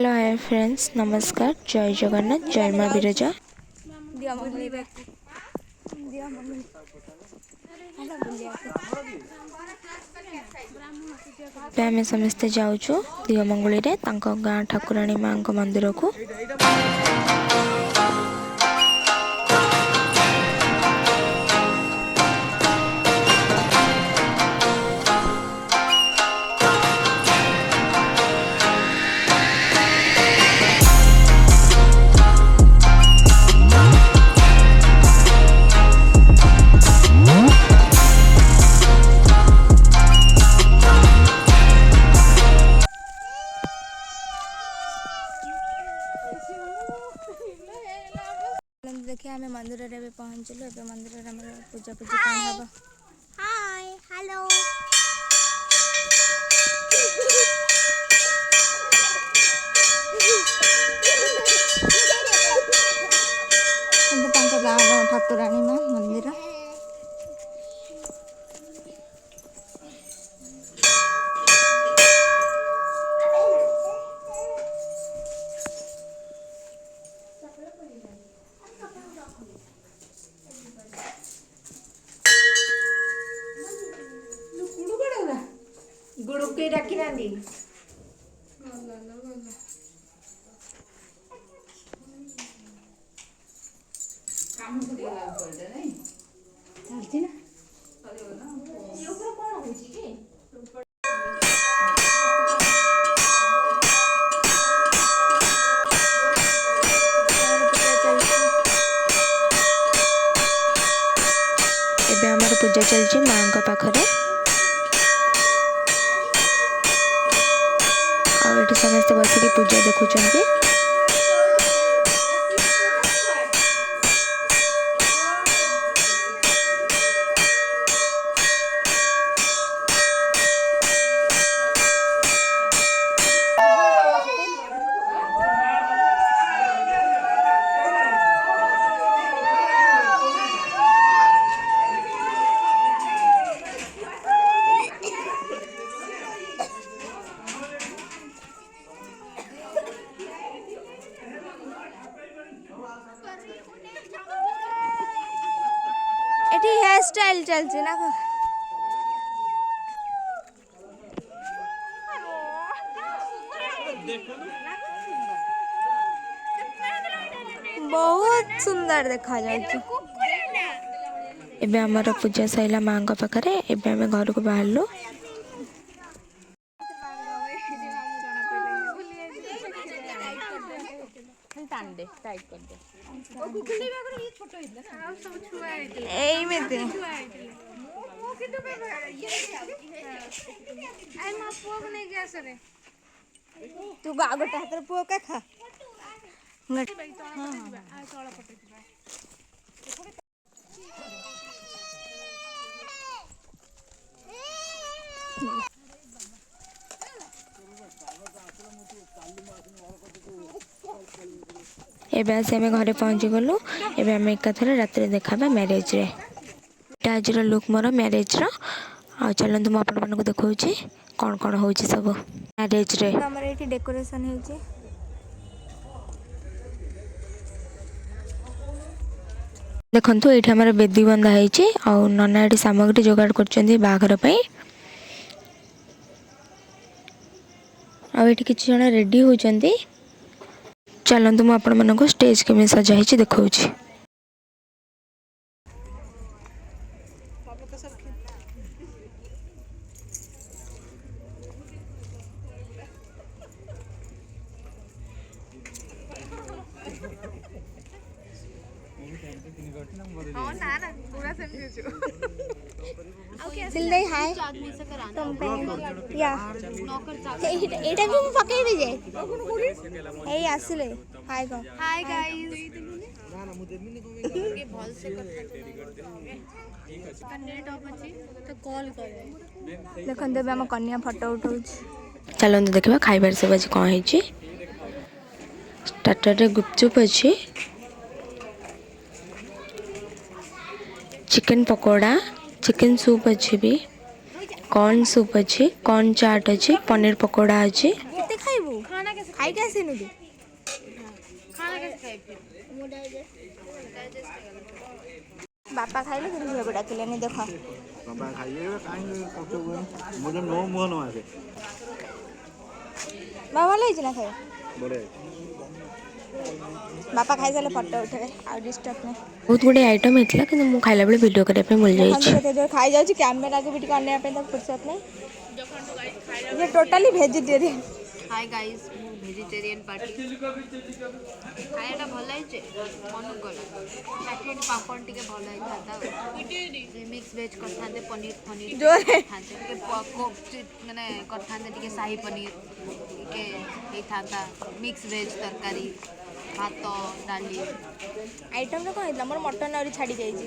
Hello hi friends, नमस्कार। जय जगन्नाथ, जय माँ बिरजा। आम समस्ते जाऊँ दिगमंगुली गाँ ठाकुराणी माँ मंदिर को। देखिए आम मंदिर में पहुँचलु। ए मंदिर में पूजा पूजा हम। हाय हेलो गाँव ठाकुराणी माँ मंदिर। गुड़ु के रखी ना काम को दिया लाल कर दे नहीं चलती ना ये ऊपर कौन होची के एबे हमार पूजा चलची माँ का पाखरे। आउ समस्त बसिकी पूजा देखुचंती। एटी हेयर स्टाइल चलছে ना। बहुत सुंदर देखा जाए। एबे हमारा पूजा सैला माँ का पाखरे। एबे हमें घर को बाहरलु। तू गोटे हाथ पुओ का खा। एबे आसे हमें घरे पहुँची गलु। एबे हमें एकाथरे रात्रि देखाबा मैरिज रे। आज लुक मोर मैरिज रो। आ चलନ୍ତୁ ମୁଁ ଆପଣମାନଙ୍କୁ ଦେଖାଉଛି कौन कौन होଉଛି सब मैरिज रे। हमर एठी डेकोरेशन होଉଛି। देखंतु एठी हमर बेदी बंधा ହେଇଛି ଆଉ नना एठी सामग्री जोगाड़ करछन्ती बाघर पई। आ एठी किछि जण रेडी होचन्ती। चलନ୍ତୁ ମୁଁ ଆପଣମାନଙ୍କୁ स्टेज केमे सजा ହେଇଛି ଦେଖाଉଛି। हां ना ना पूरा सेम छु। सिल्ले हाय तुम पे या एटा भी मु पकई दे जे एई आसिले हाय को हाय गाइस ना ना मु देमिनी को के भल से कर नेट ऑफ अछि तो कॉल करे देखन देबे हम कन्या फोटो उठाउछ। चलନ୍ତୁ देखिबा खाइबार सब आज कोन ହେଇଛି। स्टार्टर रे गुपचुप अछि, चिकन पकोड़ा, चिकन सूप अच्छी भी, कॉर्न सूप अच्छी, कॉर्न चाट अच्छी, पनीर पकोड़ा अच्छी। ଖାଇକି ଆସିନୁ ତୁ? ବାପା ଖାଇଲେ କିନ୍ତୁ ଝିଅକୁ ଡାକିଲେନି ଦେଖ। ବାବା ଖାଇବେ କାହିଁକି କଷ୍ଟ ହୁଏନି ମୁଁ ମୋ ମୁହଁ ନ ଆସେ। ବାବା ଭଲ ହେଇଛି ନା ଖାଇବା? ବଢ଼ିଆ ବାପା ଖାଇସାରିଲେ ଫଟୋ ଉଠେଇବେ ଆଉ ଡିଷ୍ଟର୍ବ ନାହିଁ। ବହୁତ ଗୁଡ଼ିଏ ଆଇଟମ୍ ହେଇଥିଲା କିନ୍ତୁ ମୁଁ ଖାଇଲା ବେଳେ ଭିଡ଼ିଓ କରିବା ପାଇଁ ଭୁଲି ଦେଖନ୍ତୁ ଯାଇଛି। କେତେ ଜୋର ଖାଇଯାଉଛି, କ୍ୟାମେରାକୁ ବି ଟିକେ ଅନେଇବା ପାଇଁ ତାକୁ ଫୁର୍ସତ ନାହିଁ। ଇଏ ଟୋଟାଲି ଭେଜିଟେରିଆନ୍। ହାଇ ଗାଇସ୍, ମୁଁ ଭେଜିଟେରିଆନ୍ ପାର୍ଟି। ଖାଇବାଟା ଭଲ ହେଇଛି, ମନକୁ ଗଲା। ବାକି ପାପଡ଼ ଟିକେ ଭଲ ହେଇଥାନ୍ତା ଆଉ। ମିକ୍ସ ଭେଜ୍ କରିଥାନ୍ତେ, ପନିର କରିଥାନ୍ତେ, ଟିକେ ମାନେ କରିଥାନ୍ତେ ଟିକେ ସାହି ପନିର ଟିକେ ହେଇଥାନ୍ତା, ମିକ୍ସ ଭେଜ୍ ତରକାରୀ, ଭାତ, ଡାଲି। ଆଇଟମ୍ରେ କ'ଣ ହେଇଥିଲା? ମୋର ମଟନ୍ ଆହୁରି ଛାଡ଼ି ଯାଇଛି।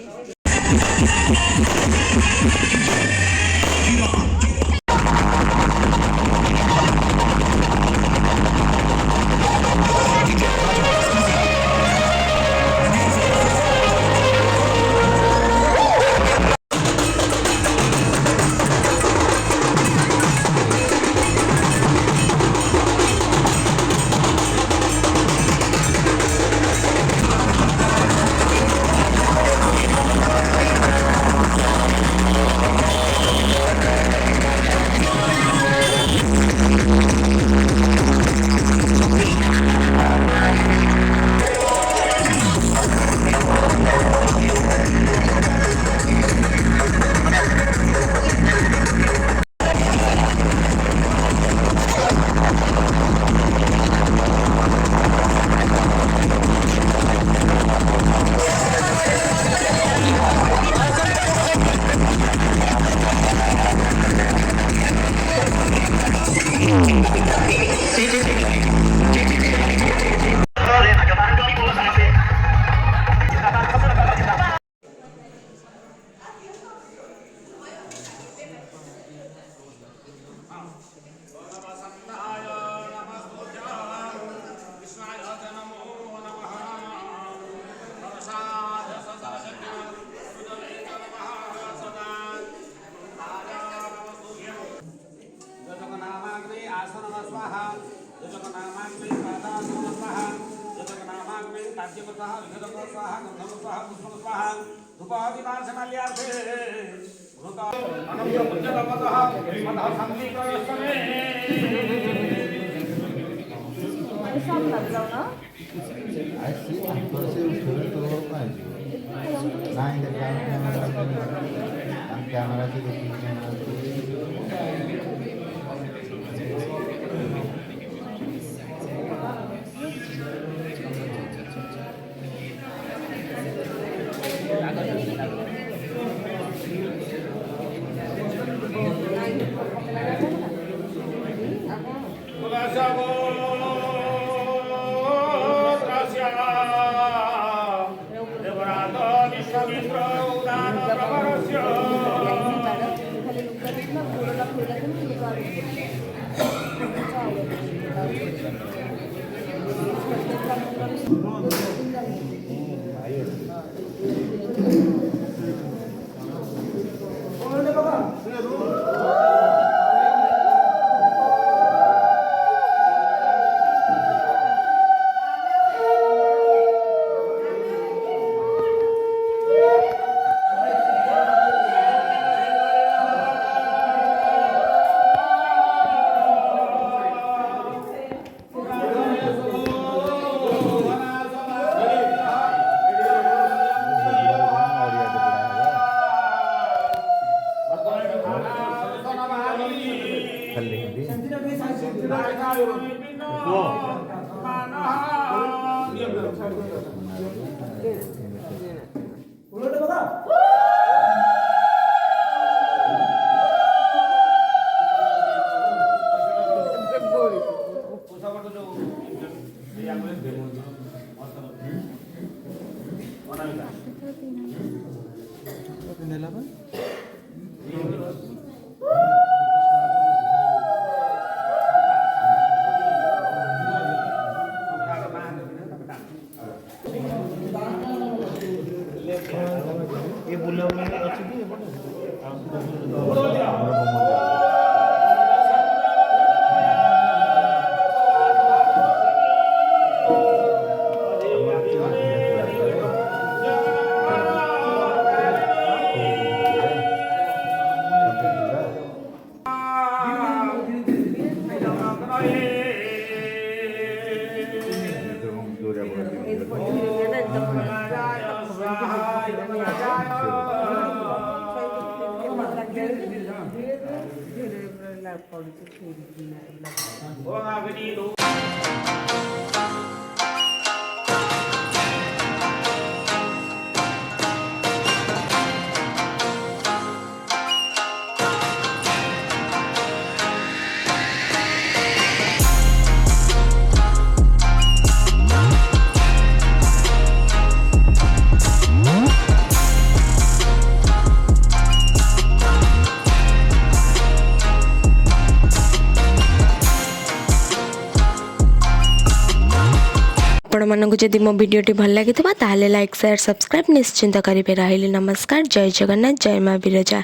ଆପଣମାନଙ୍କୁ ଯଦି ମୋ ଭିଡ଼ିଓଟି ଭଲ ଲାଗିଥିବ ତାହେଲେ ଲାଇକ୍ ସେୟାର ସବସ୍କ୍ରାଇବ୍ ନିଶ୍ଚିନ୍ତ କରିବେ। ରହିଲି ନମସ୍କାର। ଜୟ ଜଗନ୍ନାଥ, ଜୟ ମା ବିରଜା।